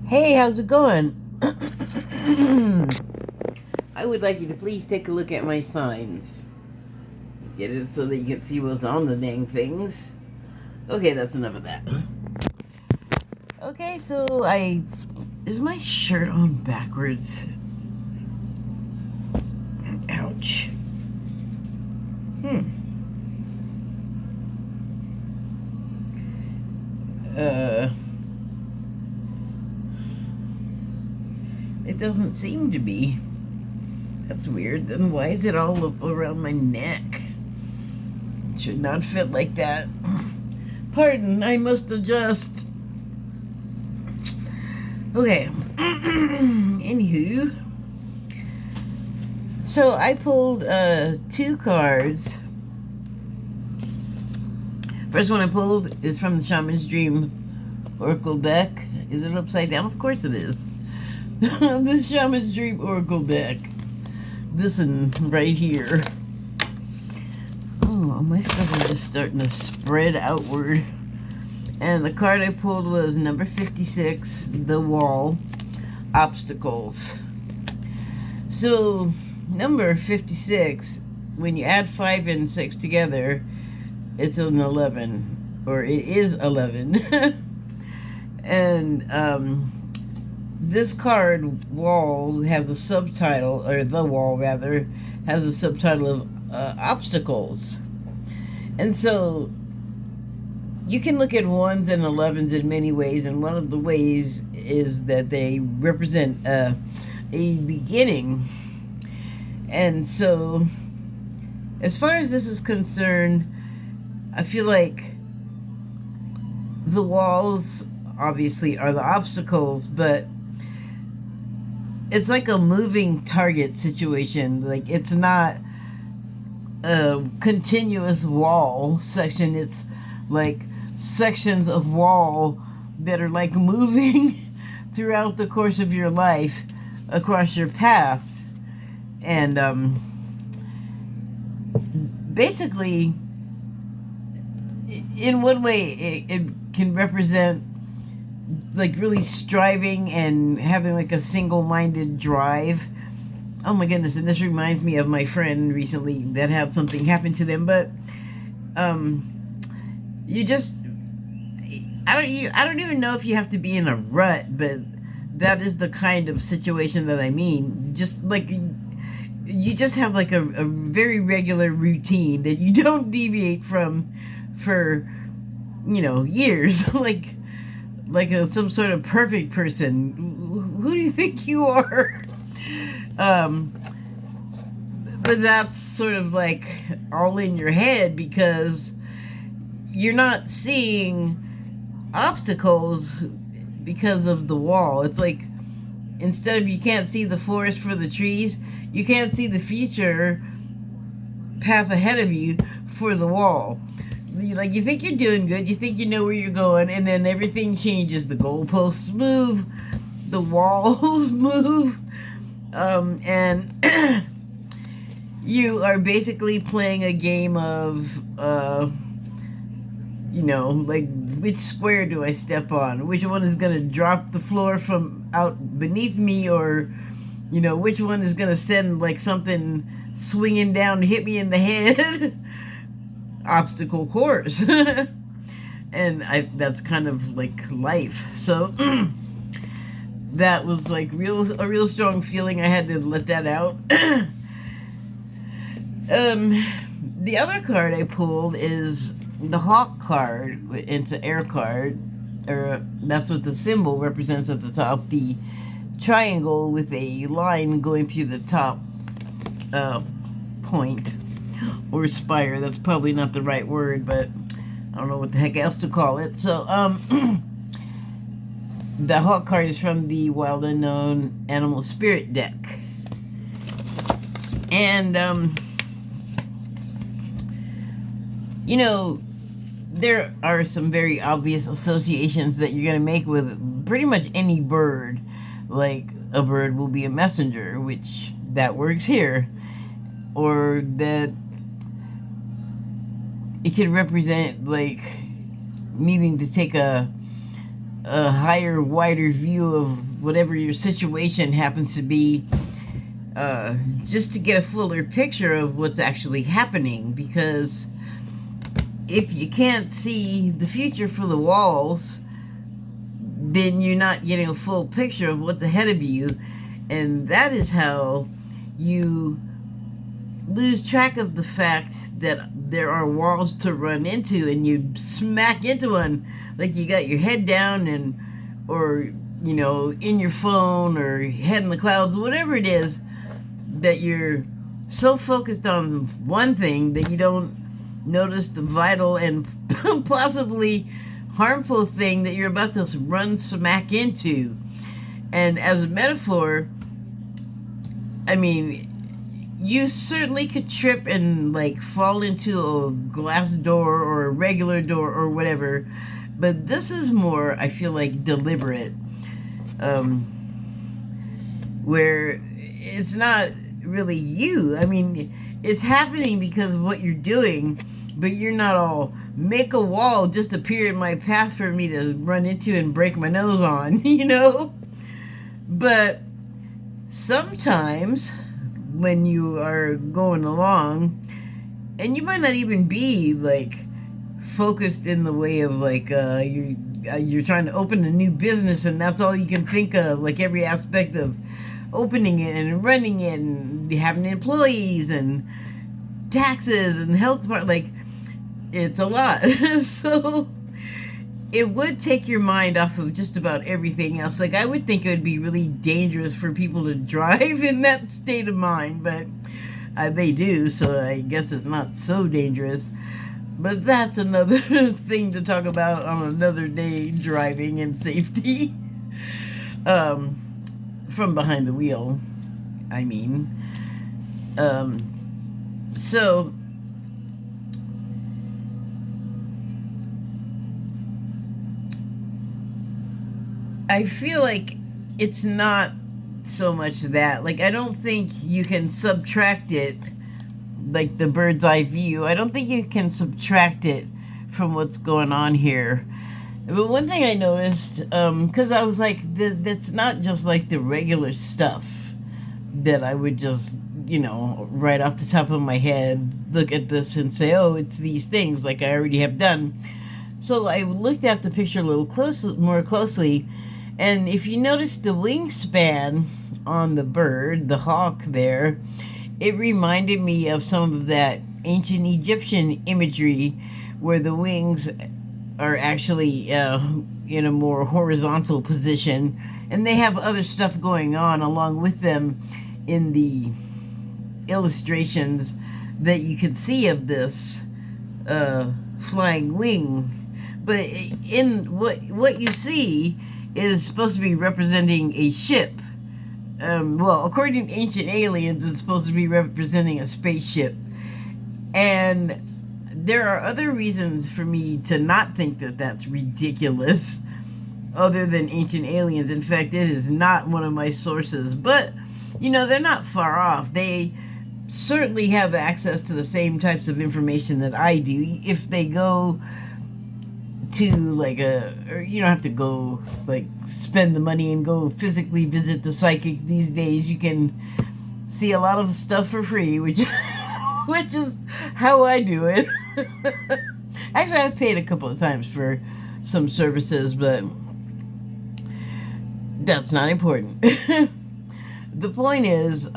Hey, how's it going? I would like you to please take a look at my signs. Get it so that you can see what's on the dang things. Okay, that's enough of that. Okay, so is my shirt on backwards? Ouch. It doesn't seem to be. That's weird. Then why is it all up around my neck? It should not fit like that. Pardon, I must adjust. Okay. Anywho. So I pulled 2 cards. First one I pulled is from the Shaman's Dream Oracle deck. Is it upside down? Of course it is. This Shaman's Dream Oracle deck. This one right here. Oh, my stuff is just starting to spread outward. And the card I pulled was number 56, the wall, obstacles. So, number 56, when you add 5 and 6 together, it's an 11, or it is 11. And this card, wall, has a subtitle, or the wall rather, has a subtitle of obstacles. And so you can look at 1s and 11s in many ways, and one of the ways is that they represent a beginning. And so as far as this is concerned, I feel like the walls obviously are the obstacles, but it's like a moving target situation. Like, it's not a continuous wall section. It's like sections of wall that are like moving throughout the course of your life across your path. And basically, in one way, it can represent like really striving and having like a single-minded drive. Oh my goodness, and this reminds me of my friend recently that had something happen to them. But you just, I don't even know if you have to be in a rut, but that is the kind of situation that I mean. Just like you just have like a very regular routine that you don't deviate from for, years. like some sort of perfect person. Who do you think you are? But that's sort of like all in your head, because you're not seeing obstacles because of the wall. It's like, instead of you can't see the forest for the trees, you can't see the future path ahead of you for the wall. Like, you think you're doing good, you think you know where you're going, and then everything changes. The goalposts move, the walls move, and you are basically playing a game of, like, which square do I step on? Which one is going to drop the floor from out beneath me? Or, which one is going to send, like, something swinging down to hit me in the head? Obstacle course. And that's kind of like life. So that was like a real strong feeling. I had to let that out. The other card I pulled is the hawk card. It's an air card, or that's what the symbol represents at the top, the triangle with a line going through the top point, or spire. That's probably not the right word, but I don't know what the heck else to call it. So the hawk card is from the Wild Unknown Animal Spirit deck. And there are some very obvious associations that you're going to make with pretty much any bird. Like, a bird will be a messenger, which that works here. Or that it could represent, like, needing to take a a higher, wider view of whatever your situation happens to be, just to get a fuller picture of what's actually happening. Because if you can't see the future for the walls, then you're not getting a full picture of what's ahead of you. And that is how you lose track of the fact that there are walls to run into, and you smack into one, like you got your head down, and or you know, in your phone or head in the clouds, whatever it is, that you're so focused on one thing that you don't notice the vital and possibly harmful thing that you're about to run smack into. And as a metaphor, I mean, you certainly could trip and like fall into a glass door or a regular door or whatever, but this is more, I feel like, deliberate, where it's not really you. I mean, it's happening because of what you're doing, but you're not all make a wall just appear in my path for me to run into and break my nose on, you know? But sometimes when you are going along, and you might not even be like focused in the way of like you're trying to open a new business and that's all you can think of, like every aspect of opening it and running it and having employees and taxes and health department, like it's a lot. So it would take your mind off of just about everything else. Like I would think it would be really dangerous for people to drive in that state of mind, but they do, so I guess it's not so dangerous. But that's another thing to talk about on another day, driving and safety. From behind the wheel, I mean. So I feel like it's not so much that. Like, I don't think you can subtract it, like the bird's eye view. I don't think you can subtract it from what's going on here. But one thing I noticed, because I was like, that's not just like the regular stuff that I would just, you know, right off the top of my head, look at this and say, oh, it's these things, like I already have done. So I looked at the picture a little more closely, and if you notice the wingspan on the bird, the hawk there, it reminded me of some of that ancient Egyptian imagery where the wings are actually in a more horizontal position, and they have other stuff going on along with them in the illustrations that you could see of this flying wing. But in what you see, it is supposed to be representing a ship. Well, according to ancient aliens, it's supposed to be representing a spaceship. And there are other reasons for me to not think that that's ridiculous, other than ancient aliens. In fact, it is not one of my sources. But, you know, they're not far off. They certainly have access to the same types of information that I do. If they go to like or you don't have to go like spend the money and go physically visit the psychic these days. You can see a lot of stuff for free, which which is how I do it. Actually, I've paid a couple of times for some services, but that's not important. The point is,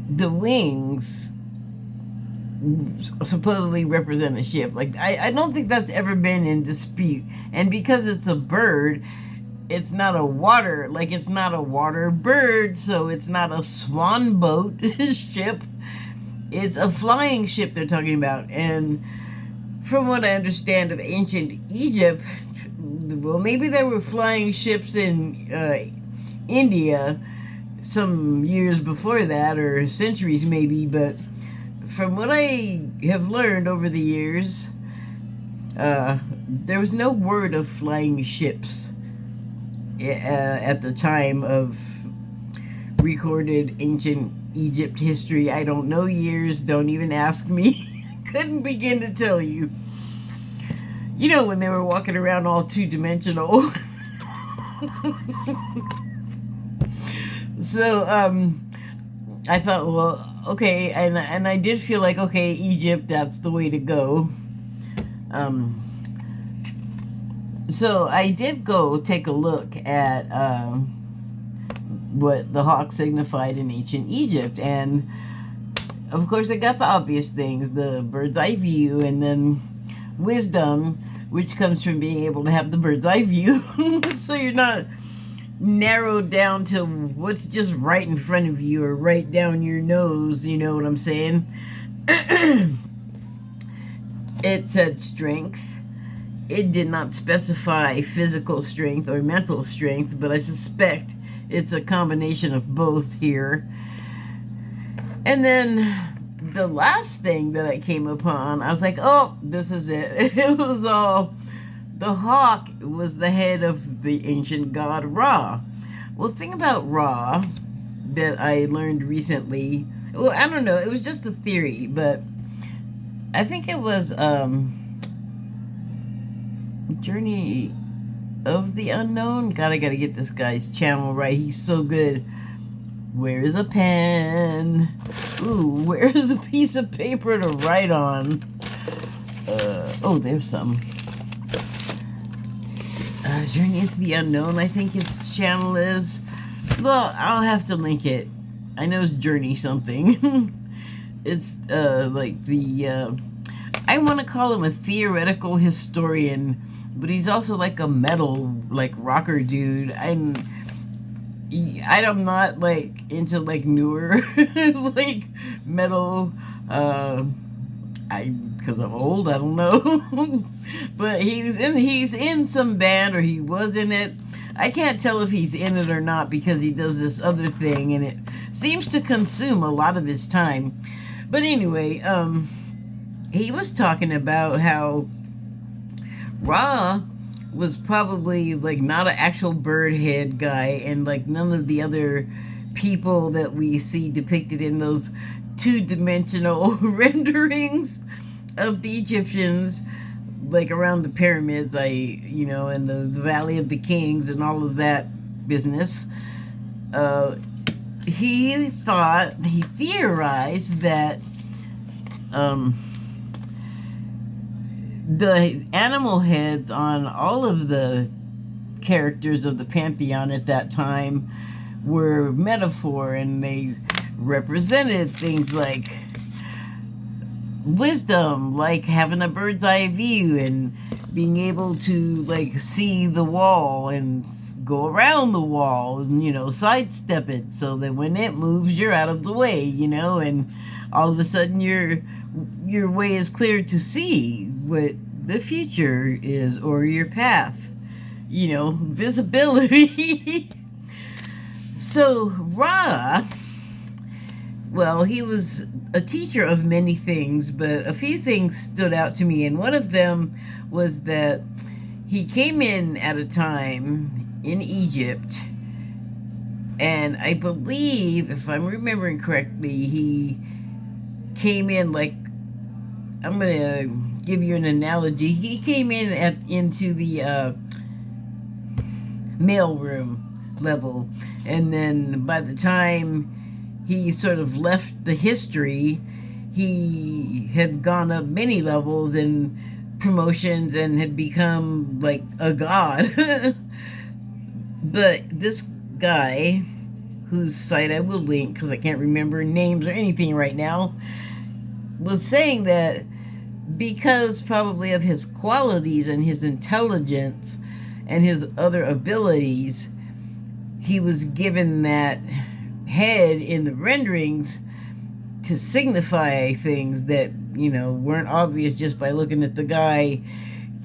the wings supposedly represent a ship. Like, I don't think that's ever been in dispute. And because it's a bird, it's not a water, like it's not a water bird, so it's not a swan boat ship. It's a flying ship they're talking about. And from what I understand of ancient Egypt, well, maybe there were flying ships in India some years before that, or centuries maybe, but from what I have learned over the years, there was no word of flying ships at the time of recorded ancient Egypt history. I don't know years. Don't even ask me. Couldn't begin to tell you. You know, when they were walking around all two-dimensional. So, I thought, well, okay, and I did feel like, okay, Egypt, that's the way to go. So I did go take a look at what the hawk signified in ancient Egypt, and of course I got the obvious things, the bird's eye view, and then wisdom, which comes from being able to have the bird's eye view. So you're not narrowed down to what's just right in front of you or right down your nose, you know what I'm saying? It said strength. It did not specify physical strength or mental strength, but I suspect it's a combination of both here. And then the last thing that I came upon, I was like, oh, this is it. It was all, the hawk was the head of the ancient god Ra. Well, the thing about Ra that I learned recently, well, I don't know, it was just a theory, but I think it was Journey of the Unknown. God, I gotta get this guy's channel right. He's so good. Where's a pen? Ooh, where's a piece of paper to write on? Oh, there's some. Journey into the Unknown, I think his channel is. Well, I'll have to link it. I know it's Journey something. It's like the I want to call him a theoretical historian, but he's also like a metal, like, rocker dude. I'm not like into like newer like metal, because I'm old, I don't know. But he's in some band, or he was in it. I can't tell if he's in it or not, because he does this other thing and it seems to consume a lot of his time. But anyway, he was talking about how Ra was probably like not an actual bird head guy, and like none of the other people that we see depicted in those two-dimensional renderings of the Egyptians, like around the pyramids, and the Valley of the Kings and all of that business. He theorized that the animal heads on all of the characters of the pantheon at that time were metaphor, and they represented things like wisdom, like having a bird's eye view and being able to like see the wall and go around the wall and sidestep it so that when it moves you're out of the way, and all of a sudden your way is clear to see what the future is, or your path, visibility. So Ra, well, he was a teacher of many things, but a few things stood out to me, and one of them was that he came in at a time in Egypt, and I believe, if I'm remembering correctly, he came in like, I'm gonna give you an analogy. He came in into the mailroom level, and then by the time he sort of left the history, he had gone up many levels and promotions and had become like a god. But this guy, whose site I will link because I can't remember names or anything right now, was saying that because probably of his qualities and his intelligence and his other abilities, he was given that head in the renderings to signify things that weren't obvious just by looking at the guy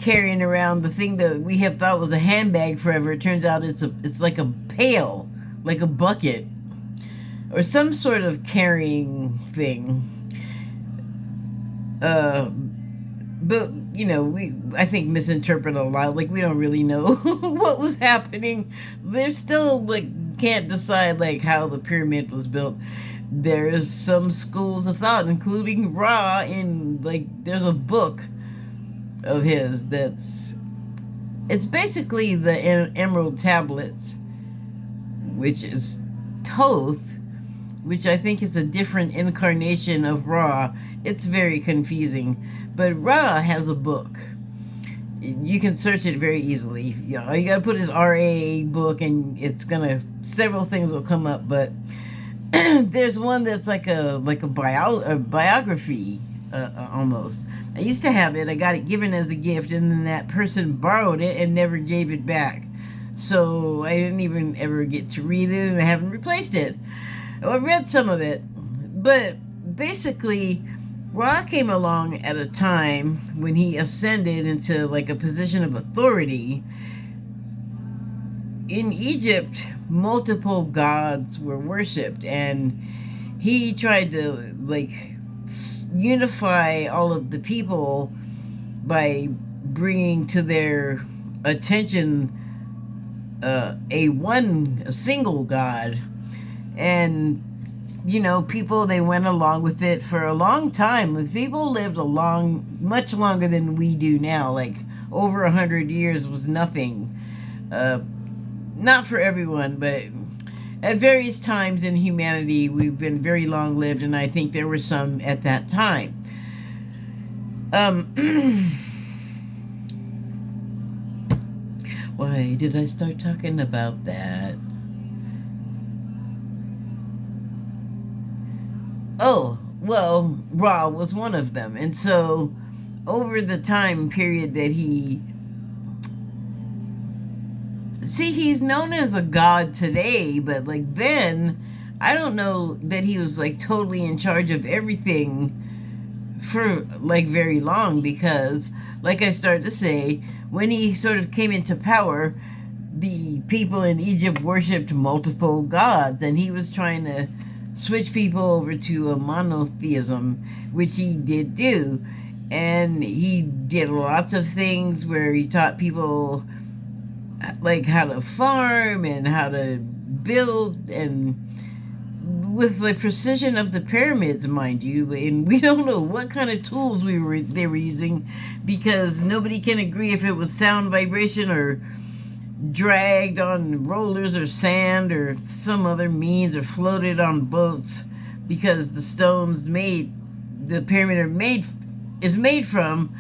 carrying around the thing that we have thought was a handbag forever. It turns out it's like a pail, like a bucket, or some sort of carrying thing. But I think misinterpret a lot. Like, we don't really know what was happening. They're still like can't decide like how the pyramid was built. There's some schools of thought, including Ra, in like there's a book of his that's it's basically the Emerald Tablets, which is Thoth, which I think is a different incarnation of Ra. It's very confusing, but Ra has a book. You can search it very easily. All you gotta put is RA book, and it's gonna several things will come up. But there's one that's like a biography almost. I used to have it. I got it given as a gift, and then that person borrowed it and never gave it back. So I didn't even ever get to read it, and I haven't replaced it. I read some of it, but basically, Ra came along at a time when he ascended into like a position of authority. In Egypt, multiple gods were worshipped, and he tried to like unify all of the people by bringing to their attention a single god. And people, they went along with it for a long time. People lived much longer than we do now. Like over 100 years was nothing. Not for everyone, but at various times in humanity, we've been very long lived, and I think there were some at that time. Why did I start talking about that? Oh, well, Ra was one of them. And so, over the time period that he's known as a god today, but like then, I don't know that he was like totally in charge of everything for like very long, because, like I started to say, when he sort of came into power, the people in Egypt worshipped multiple gods, and he was trying to switch people over to a monotheism, which he did do. And he did lots of things where he taught people like how to farm and how to build, and with the precision of the pyramids, mind you. And we don't know what kind of tools they were using, because nobody can agree if it was sound vibration or dragged on rollers or sand or some other means, or floated on boats, because the stones the pyramid is made from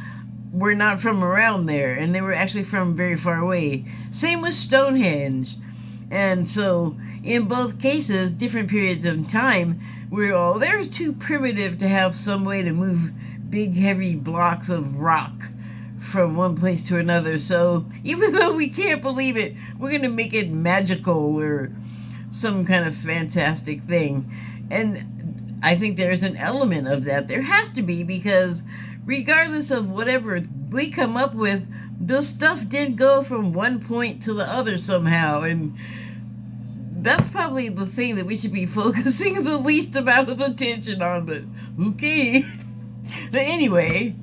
were not from around there, and they were actually from very far away. Same with Stonehenge. And so in both cases, different periods of time, they're too primitive to have some way to move big heavy blocks of rock from one place to another. So even though we can't believe it, we're going to make it magical or some kind of fantastic thing. And I think there's an element of that. There has to be, because regardless of whatever we come up with, the stuff did go from one point to the other somehow. And that's probably the thing that we should be focusing the least amount of attention on, but okay. But anyway,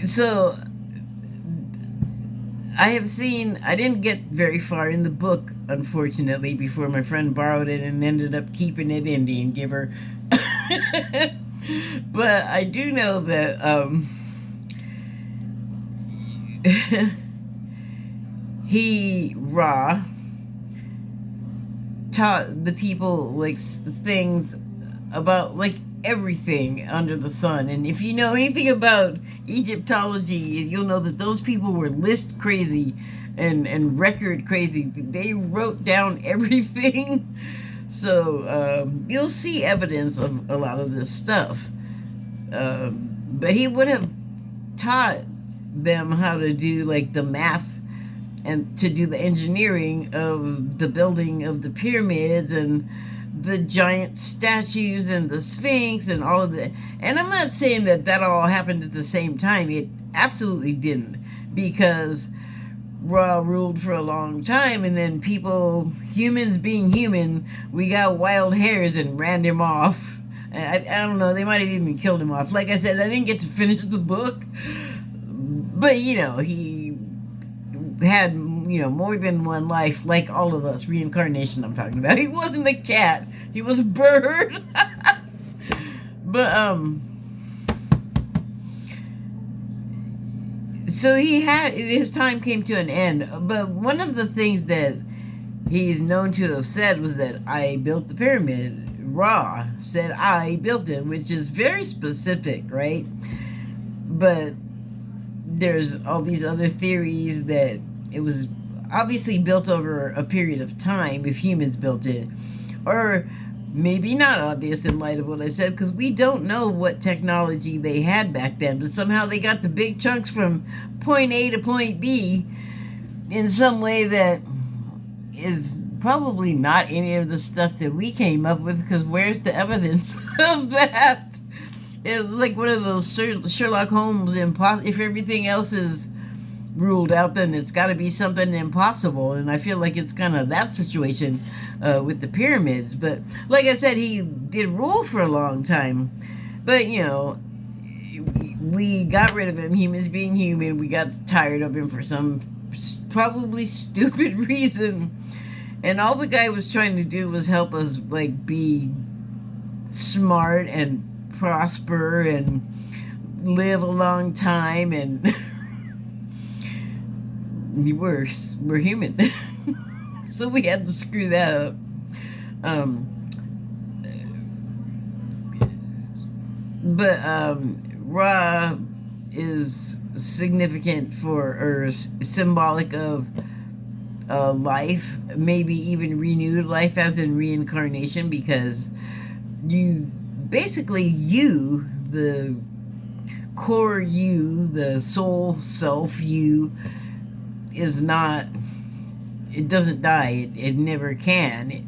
so I didn't get very far in the book, unfortunately, before my friend borrowed it and ended up keeping it Indian giver. But I do know that Ra taught the people like things about like everything under the sun. And if you know anything about Egyptology, you'll know that those people were list crazy and record crazy. They wrote down everything. So you'll see evidence of a lot of this stuff. But he would have taught them how to do like the math and to do the engineering of the building of the pyramids and the giant statues and the Sphinx and all of that. And I'm not saying that all happened at the same time. It absolutely didn't, because Ra ruled for a long time, and then humans being human, we got wild hares and ran him off. I don't know, they might have even killed him off. Like I said, I didn't get to finish the book, but he had more than one life, like all of us. Reincarnation I'm talking about. He wasn't a cat He was a bird. But so his time came to an end. But one of the things that he's known to have said was that I built the pyramid. Ra said I built it, which is very specific, right? But there's all these other theories that it was obviously built over a period of time if humans built it, or maybe not obvious in light of what I said, because we don't know what technology they had back then, but somehow they got the big chunks from point A to point B in some way that is probably not any of the stuff that we came up with, because where's the evidence of that? It's like one of those Sherlock Holmes if everything else is ruled out, then it's got to be something impossible. And I feel like it's kind of that situation with the pyramids. But like I said, he did rule for a long time. But, you know, we got rid of him. Humans being human, we got tired of him for some probably stupid reason. And all the guy was trying to do was help us, like, be smart and prosper and live a long time, and we're human. So we had to screw that up. But Ra is significant or symbolic of life, maybe even renewed life, as in reincarnation, because the core you, the soul self you, is not, it doesn't die, it never can.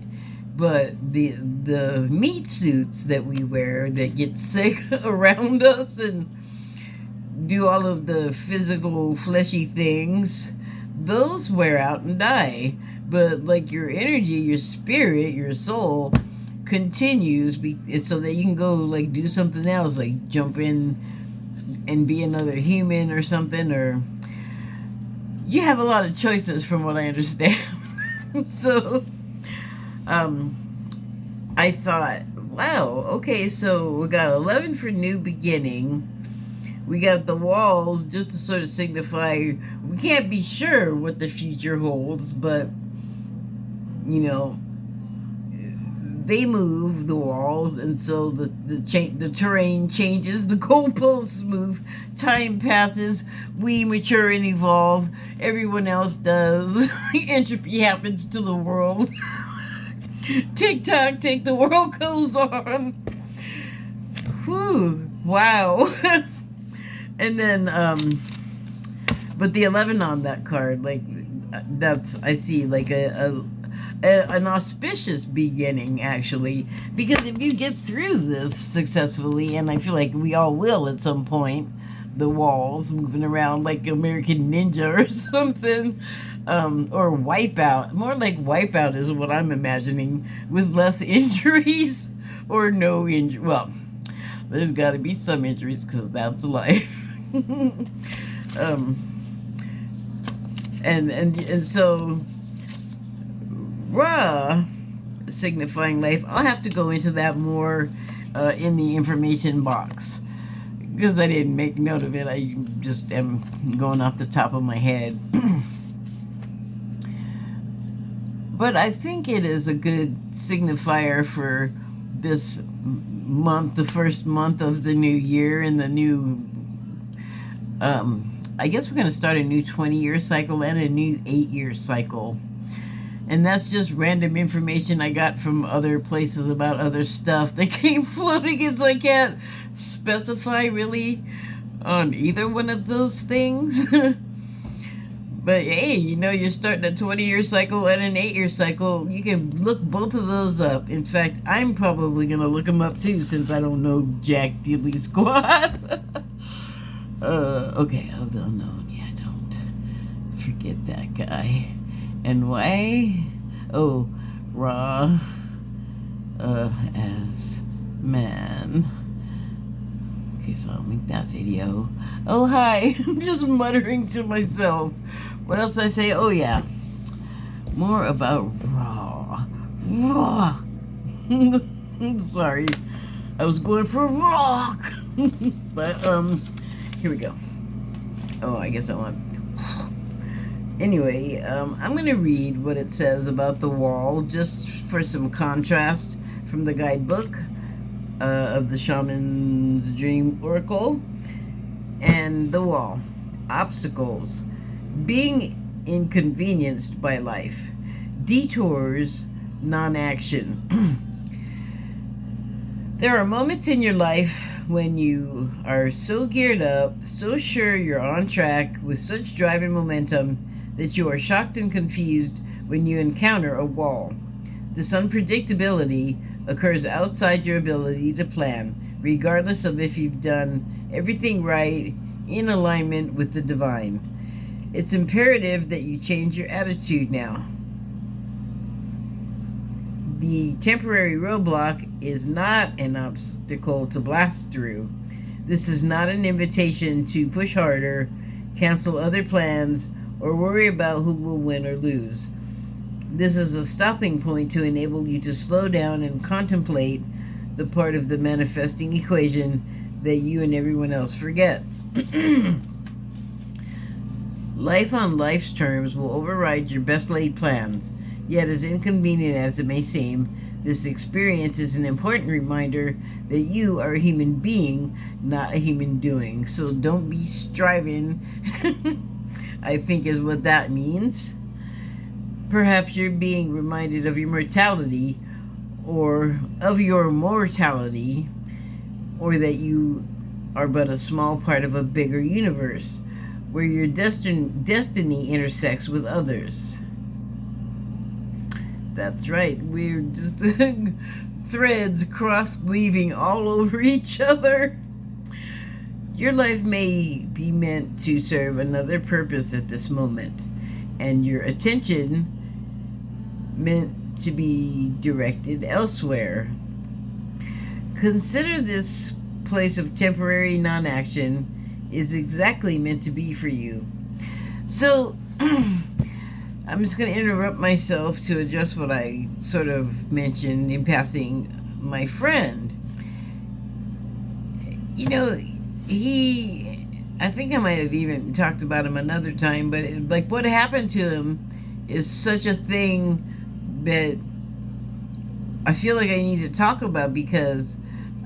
But the meat suits that we wear that get sick around us and do all of the physical fleshy things, those wear out and die. But like your energy, your spirit, your soul continues, so that you can go like do something else, like jump in and be another human or something, or you have a lot of choices from what I understand. So I thought, wow, okay, so we got 11 for new beginning. We got the walls just to sort of signify we can't be sure what the future holds, but you know, they move the walls, and so the terrain changes, the goalposts move, time passes, we mature and evolve, everyone else does. Entropy happens to the world. Tick tock, tick, the world goes on. Whew, wow. And then but the 11 on that card, like, that's, I see like an auspicious beginning, actually, because if you get through this successfully, and I feel like we all will at some point, the walls moving around like American Ninja or something, or Wipeout, more like Wipeout is what I'm imagining, with less injuries or no injury. Well, there's got to be some injuries, because that's life. And so Ra signifying life, I'll have to go into that more in the information box, because I didn't make note of it. I just am going off the top of my head. But I think it is a good signifier for this month, the first month of the new year, and the new I guess we're going to start a new 20-year cycle and a new 8-year cycle. And that's just random information I got from other places about other stuff that came floating in, so I can't specify really on either one of those things. But hey, you know, you're starting a 20-year cycle and an 8-year cycle. You can look both of those up. In fact, I'm probably going to look them up too, since I don't know Jack Diddley Squad. Okay, hold on, no, yeah, don't forget that guy. And why? Oh, Ra, as man. Okay, so I'll make that video. Oh, hi, I'm just muttering to myself. What else did I say? Oh, yeah, more about Ra. Ra. Sorry, I was going for a walk. But here we go. Oh, I guess I want. Anyway, I'm going to read what it says about the wall, just for some contrast from the guidebook of the Shaman's Dream Oracle. And the wall. Obstacles. Being inconvenienced by life. Detours, non-action. There are moments in your life when you are so geared up, so sure you're on track, with such drive and momentum, that you are shocked and confused when you encounter a wall. This unpredictability occurs outside your ability to plan, regardless of if you've done everything right, in alignment with the divine. It's imperative that you change your attitude now. The temporary roadblock is not an obstacle to blast through. This is not an invitation to push harder, cancel other plans, or worry about who will win or lose. This is a stopping point to enable you to slow down and contemplate the part of the manifesting equation that you and everyone else forgets. Life on life's terms will override your best laid plans. Yet, as inconvenient as it may seem, this experience is an important reminder that you are a human being, not a human doing. So don't be striving, I think is what that means. Perhaps you're being reminded of your mortality, or of your mortality, or that you are but a small part of a bigger universe, where your destiny intersects with others. That's right, we're just threads cross-weaving all over each other. Your life may be meant to serve another purpose at this moment, and your attention meant to be directed elsewhere. Consider this place of temporary non-action is exactly meant to be for you. So, I'm just going to interrupt myself to address what I sort of mentioned in passing. My friend, you know, I think I might have even talked about him another time, but like what happened to him is such a thing that I feel like I need to talk about, because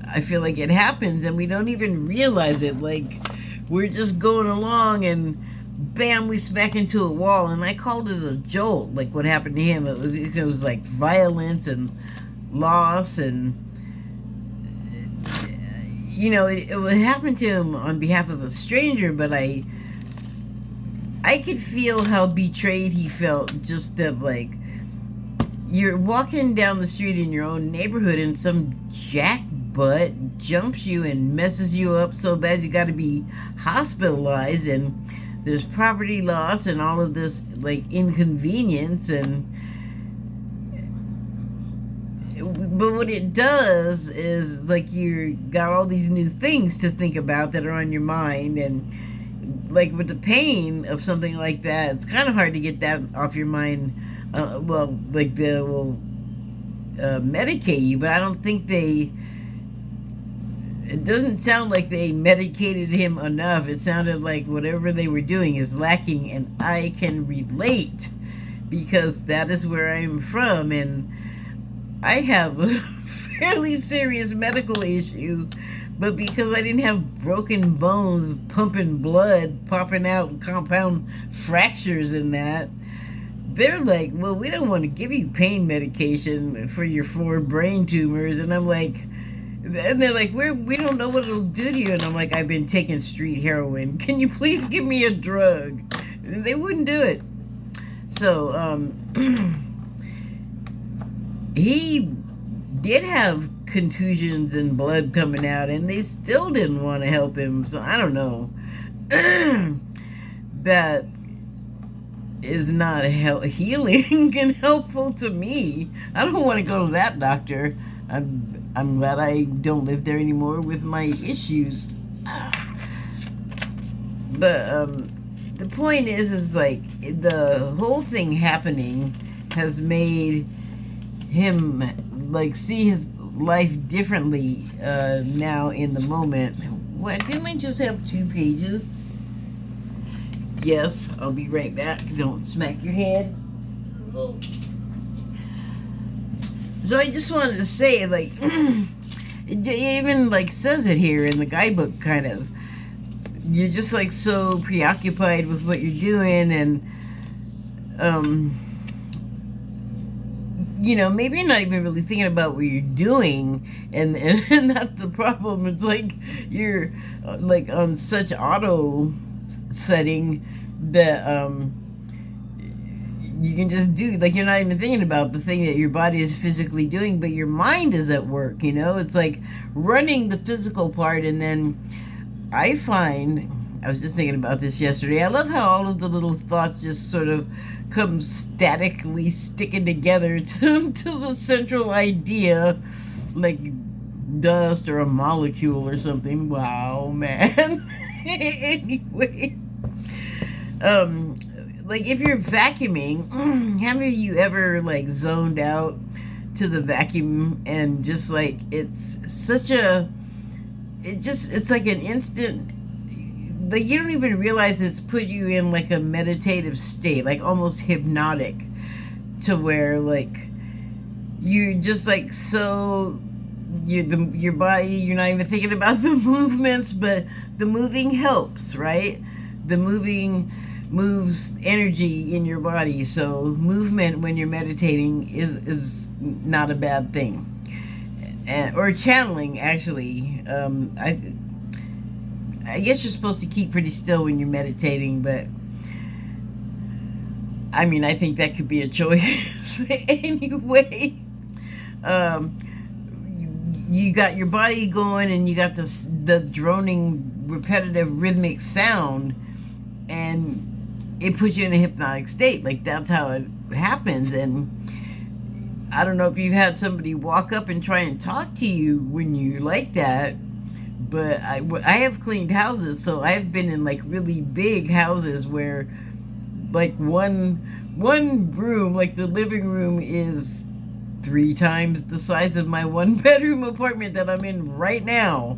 I feel like it happens and we don't even realize it. Like, we're just going along and bam, we smack into a wall. And I called it a jolt, like what happened to him. It was like violence and loss, and you know, it happened to him on behalf of a stranger, but I could feel how betrayed he felt. Just that, like, you're walking down the street in your own neighborhood and some jackbutt jumps you and messes you up so bad you got to be hospitalized, and there's property loss and all of this, like, inconvenience. And but what it does is, like, you got all these new things to think about that are on your mind, and like with the pain of something like that, it's kind of hard to get that off your mind. Well, like, they will medicate you, but I don't think it doesn't sound like they medicated him enough. It sounded like whatever they were doing is lacking, and I can relate, because that is where I'm from, and I have a fairly serious medical issue, but because I didn't have broken bones, pumping blood, popping out compound fractures and that, they're like, well, we don't want to give you pain medication for your 4 brain tumors. And I'm like, and they're like, we don't know what it'll do to you. And I'm like, I've been taking street heroin. Can you please give me a drug? And they wouldn't do it. So, he did have contusions and blood coming out, and they still didn't want to help him. So I don't know. That is not healing and helpful to me. I don't want to go to that doctor. I'm glad I don't live there anymore with my issues. But the point is like, the whole thing happening has made him like see his life differently now in the moment. What, didn't I just have 2 pages? Yes, I'll be right back. Don't smack your head. So I just wanted to say, like, it even like says it here in the guidebook, kind of. You're just like so preoccupied with what you're doing, and you know, maybe you're not even really thinking about what you're doing, and that's the problem. It's like you're like on such auto setting that you can just do, like, you're not even thinking about the thing that your body is physically doing, but your mind is at work, you know? It's like running the physical part, and then I find, I was just thinking about this yesterday, I love how all of the little thoughts just sort of come statically sticking together to the central idea, like dust or a molecule or something. Wow, man. Anyway, like if you're vacuuming, haven't you ever like zoned out to the vacuum and just like it's such a, it's like an instant, like you don't even realize it's put you in like a meditative state, like almost hypnotic, to where like you're just like so your body, you're not even thinking about the movements, but the moving helps, right? The moving moves energy in your body, so movement when you're meditating is not a bad thing. Or channeling, actually. I guess you're supposed to keep pretty still when you're meditating, but I mean, I think that could be a choice. Anyway, you got your body going, and you got the droning, repetitive, rhythmic sound, and it puts you in a hypnotic state. Like, that's how it happens. And I don't know if you've had somebody walk up and try and talk to you when you like that, but I have cleaned houses, so I've been in like really big houses where like one room, like the living room, is 3 times the size of my 1-bedroom apartment that I'm in right now.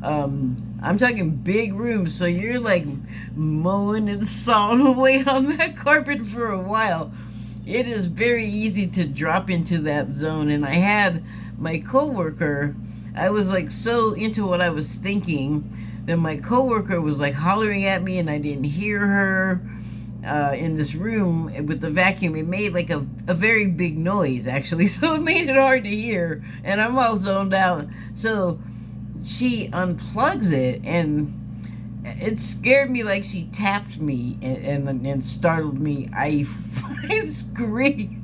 I'm talking big rooms, so you're like mowing and sawing away on that carpet for a while. It is very easy to drop into that zone. And I had my coworker, I was like so into what I was thinking that my coworker was like hollering at me, and I didn't hear her in this room with the vacuum. It made like a very big noise, actually, so it made it hard to hear, and I'm all zoned out. So she unplugs it, and it scared me, like she tapped me and startled me. I screamed.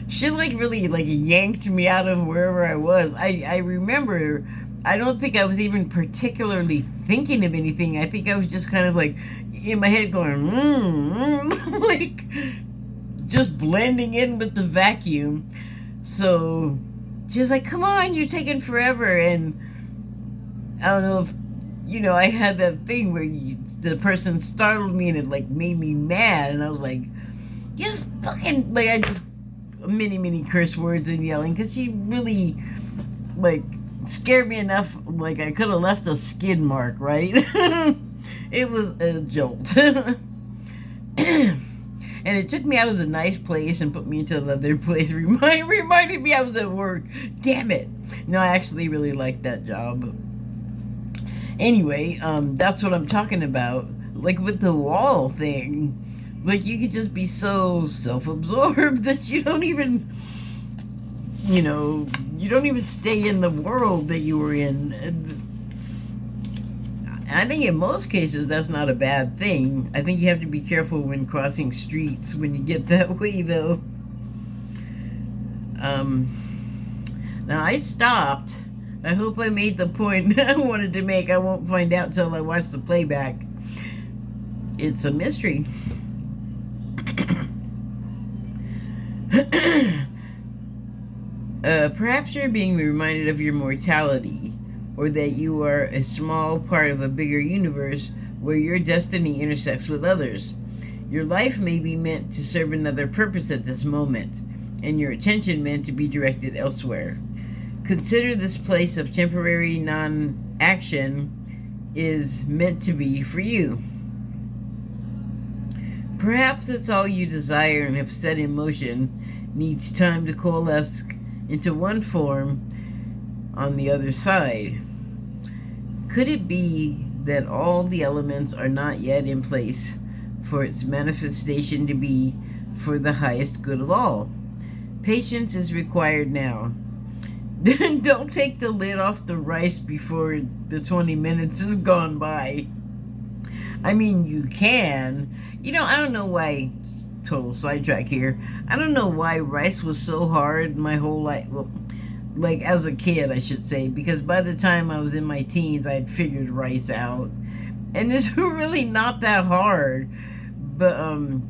She like really like yanked me out of wherever I was. I remember, I don't think I was even particularly thinking of anything. I think I was just kind of like in my head going, like just blending in with the vacuum. So she was like, come on, you're taking forever. And I don't know if, you know, I had that thing where the person startled me and it like made me mad. And I was like, you fucking, like I just, many curse words and yelling, because she really like scared me enough, like I could have left a skid mark, right? It was a jolt. And it took me out of the nice place and put me into the other place. Reminded me I was at work. Damn it. No, I actually really liked that job. Anyway, that's what I'm talking about. Like with the wall thing. Like you could just be so self-absorbed that you don't even, you know, you don't even stay in the world that you were in. I think in most cases that's not a bad thing. I think you have to be careful when crossing streets when you get that way, though. Now I stopped. I hope I made the point I wanted to make. I won't find out till I watch the playback. It's a mystery. Perhaps you're being reminded of your mortality, or that you are a small part of a bigger universe where your destiny intersects with others. Your life may be meant to serve another purpose at this moment, and your attention meant to be directed elsewhere. Consider this place of temporary non-action is meant to be for you. Perhaps it's all you desire and have set in motion needs time to coalesce into one form on the other side. Could it be that all the elements are not yet in place for its manifestation to be for the highest good of all? Patience is required now. Don't take the lid off the rice before the 20 minutes has gone by. I mean, you can. I don't know why, total sidetrack here. I don't know why rice was so hard my whole life. Well, like as a kid, I should say, because by the time I was in my teens, I had figured rice out. And it's really not that hard, but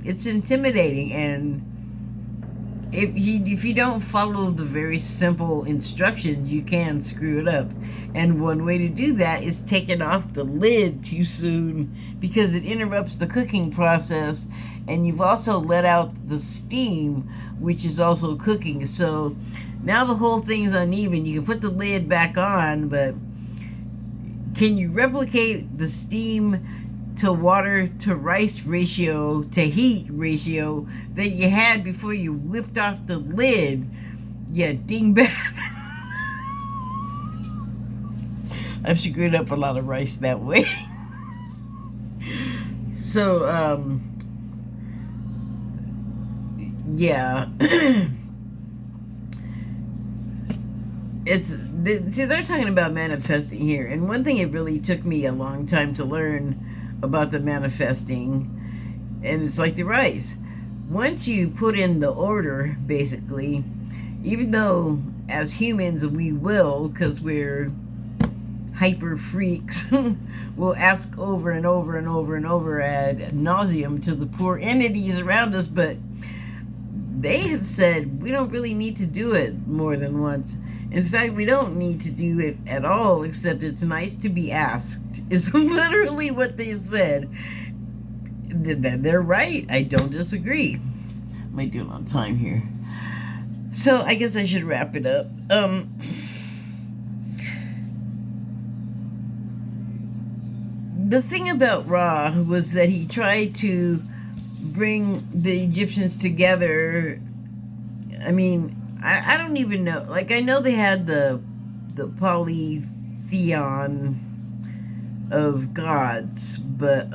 it's intimidating. And if you don't follow the very simple instructions, you can screw it up. And one way to do that is taking off the lid too soon, because it interrupts the cooking process, and you've also let out the steam, which is also cooking. So now the whole thing's uneven. You can put the lid back on, but can you replicate the steam to water to rice ratio to heat ratio that you had before you whipped off the lid? Yeah, dingbat. I've screwed up a lot of rice that way. So, yeah. They're talking about manifesting here, and one thing it really took me a long time to learn about the manifesting, and it's like the rice. Once you put in the order, basically, even though as humans we will, because we're hyper freaks, we'll ask over and over and over and over ad nauseum to the poor entities around us, but they have said we don't really need to do it more than once. In fact, we don't need to do it at all, except it's nice to be asked, is literally what they said. They're right. I don't disagree. Am I doing on time here? So I guess I should wrap it up. The thing about Ra was that he tried to bring the Egyptians together. I mean, I don't even know. Like, I know they had the polytheon of gods, but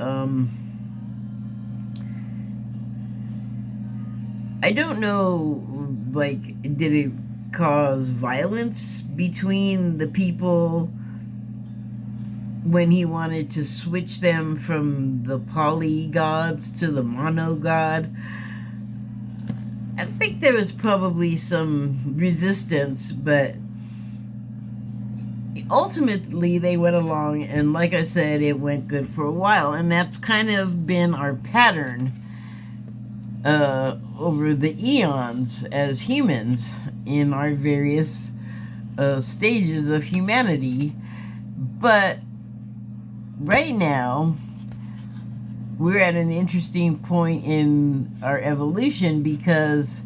I don't know, like, did it cause violence between the people when he wanted to switch them from the poly gods to the mono god? I think there was probably some resistance, but ultimately they went along, and like I said, it went good for a while, and that's kind of been our pattern over the eons as humans in our various stages of humanity. But right now, we're at an interesting point in our evolution, because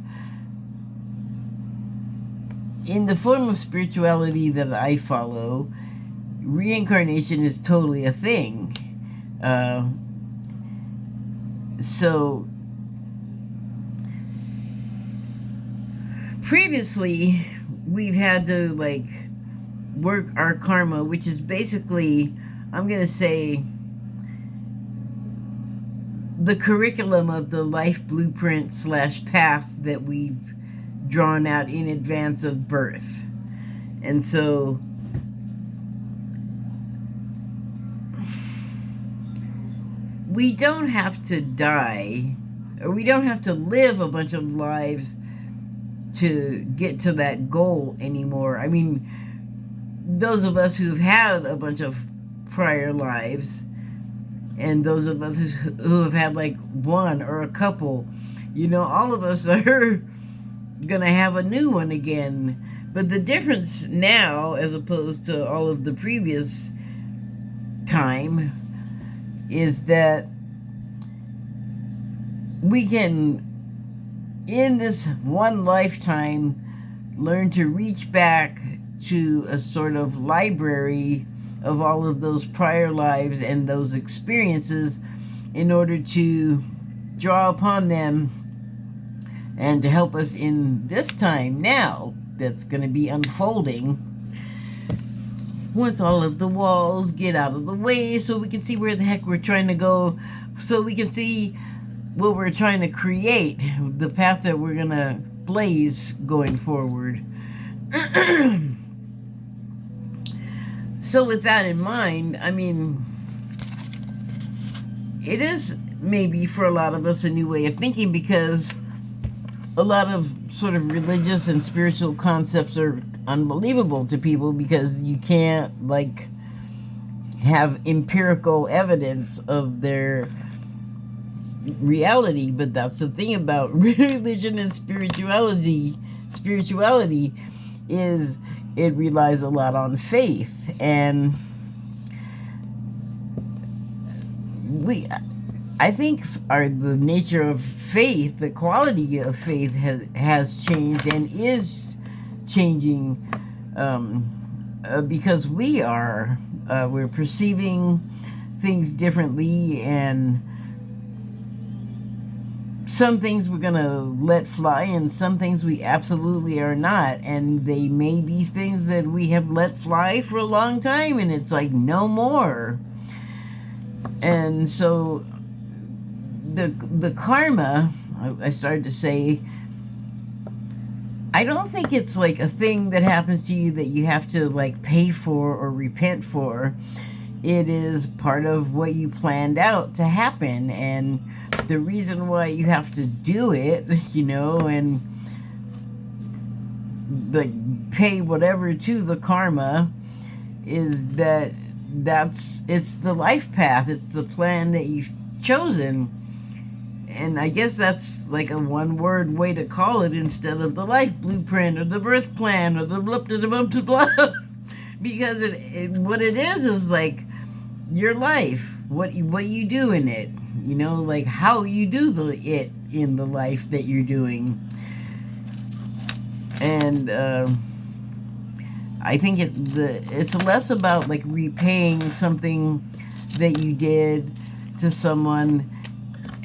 in the form of spirituality that I follow, reincarnation is totally a thing. So previously, we've had to like work our karma, which is basically, I'm going to say, the curriculum of the life blueprint / path that we've drawn out in advance of birth. And so we don't have to die, or we don't have to live a bunch of lives to get to that goal anymore. I mean, those of us who've had a bunch of prior lives, and those of us who have had like one or a couple, all of us are gonna have a new one again. But the difference now, as opposed to all of the previous time, is that we can in this one lifetime, learn to reach back to a sort of library of all of those prior lives and those experiences in order to draw upon them and to help us in this time now that's going to be unfolding. Once all of the walls get out of the way so we can see where the heck we're trying to go, so we can see what we're trying to create, the path that we're going to blaze going forward. So with that in mind, I mean, it is maybe for a lot of us a new way of thinking, because a lot of sort of religious and spiritual concepts are unbelievable to people because you can't like have empirical evidence of their reality. But that's the thing about religion and spirituality is it relies a lot on faith, and I think the nature of faith, the quality of faith has changed and is changing, because we're perceiving things differently, and some things we're going to let fly and some things we absolutely are not. And they may be things that we have let fly for a long time and it's like no more. And so the karma, I started to say, I don't think it's like a thing that happens to you that you have to like pay for or repent for. It is part of what you planned out to happen, and the reason why you have to do it, and like pay whatever to the karma, is that it's the life path, it's the plan that you've chosen. And I guess that's like a one-word way to call it instead of the life blueprint or the birth plan or the blah blah blah blah blah. Because what it is like your life, what you do in it, like how you do it in the life that you're doing. And I think it's less about like repaying something that you did to someone,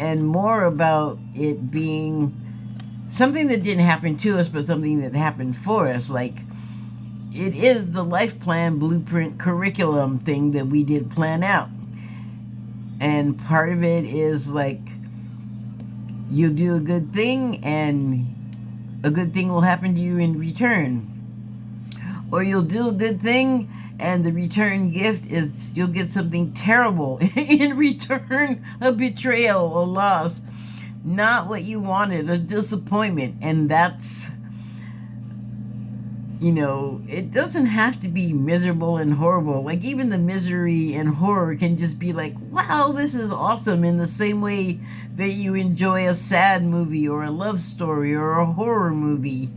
and more about it being something that didn't happen to us, but something that happened for us. Like, it is the life plan, blueprint, curriculum thing that we did plan out. And part of it is like, you do a good thing and a good thing will happen to you in return. Or you'll do a good thing and the return gift is you'll get something terrible in return, a betrayal, a loss, not what you wanted, a disappointment. And that's, it doesn't have to be miserable and horrible. Like, even the misery and horror can just be like, wow, this is awesome, in the same way that you enjoy a sad movie or a love story or a horror movie.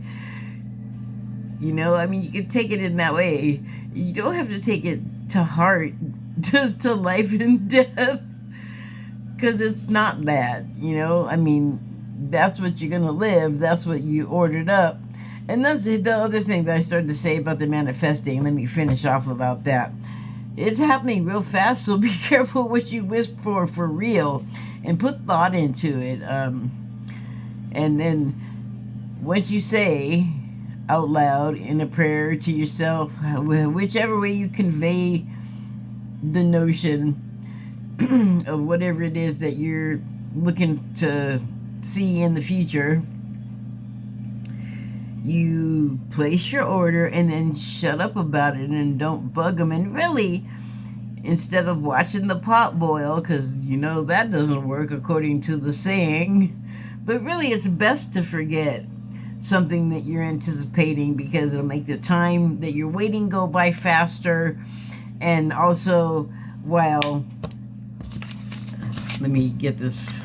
You can take it in that way. You don't have to take it to heart, to life and death, because it's not that, that's what you're going to live. That's what you ordered up. And that's the other thing that I started to say about the manifesting. Let me finish off about that. It's happening real fast, so be careful what you wish for real, and put thought into it. And then once you say out loud in a prayer to yourself, whichever way you convey the notion of whatever it is that you're looking to see in the future, you place your order and then shut up about it and don't bug them. And really, instead of watching the pot boil, because that doesn't work according to the saying, but really it's best to forget something that you're anticipating, because it'll make the time that you're waiting go by faster. And also, let me get this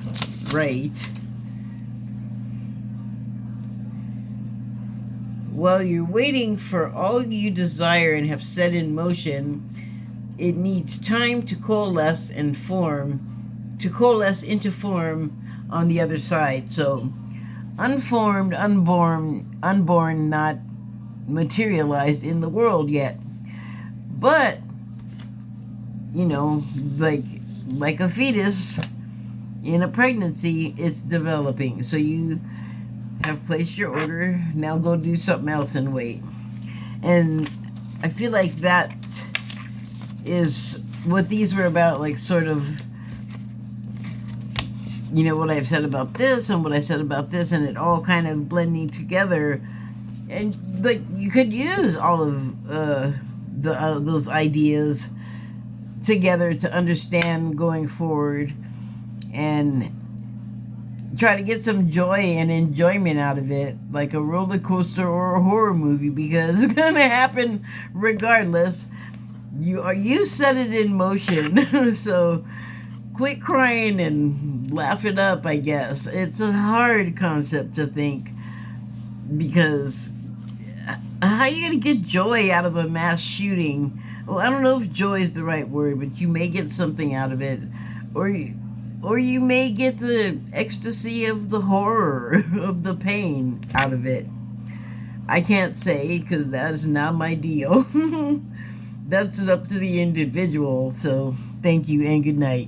right. While you're waiting for all you desire and have set in motion, it needs time to coalesce into form on the other side. So unformed, unborn, not materialized in the world yet. But, you know, like a fetus in a pregnancy, it's developing. So you have placed your order, now go do something else and wait. And I feel like that is what these were about, like sort of, you know, what I've said about this and what I said about this, and it all kind of blending together. And like you could use all of those ideas together to understand going forward and try to get some joy and enjoyment out of it, like a roller coaster or a horror movie, because it's gonna happen regardless. You set it in motion. So quit crying and laugh it up, I guess. It's a hard concept to think, because how are you gonna get joy out of a mass shooting? Well, I don't know if joy is the right word, but you may get something out of it, or you may get the ecstasy of the horror of the pain out of it. I can't say, because that is not my deal. That's up to the individual. So thank you and good night.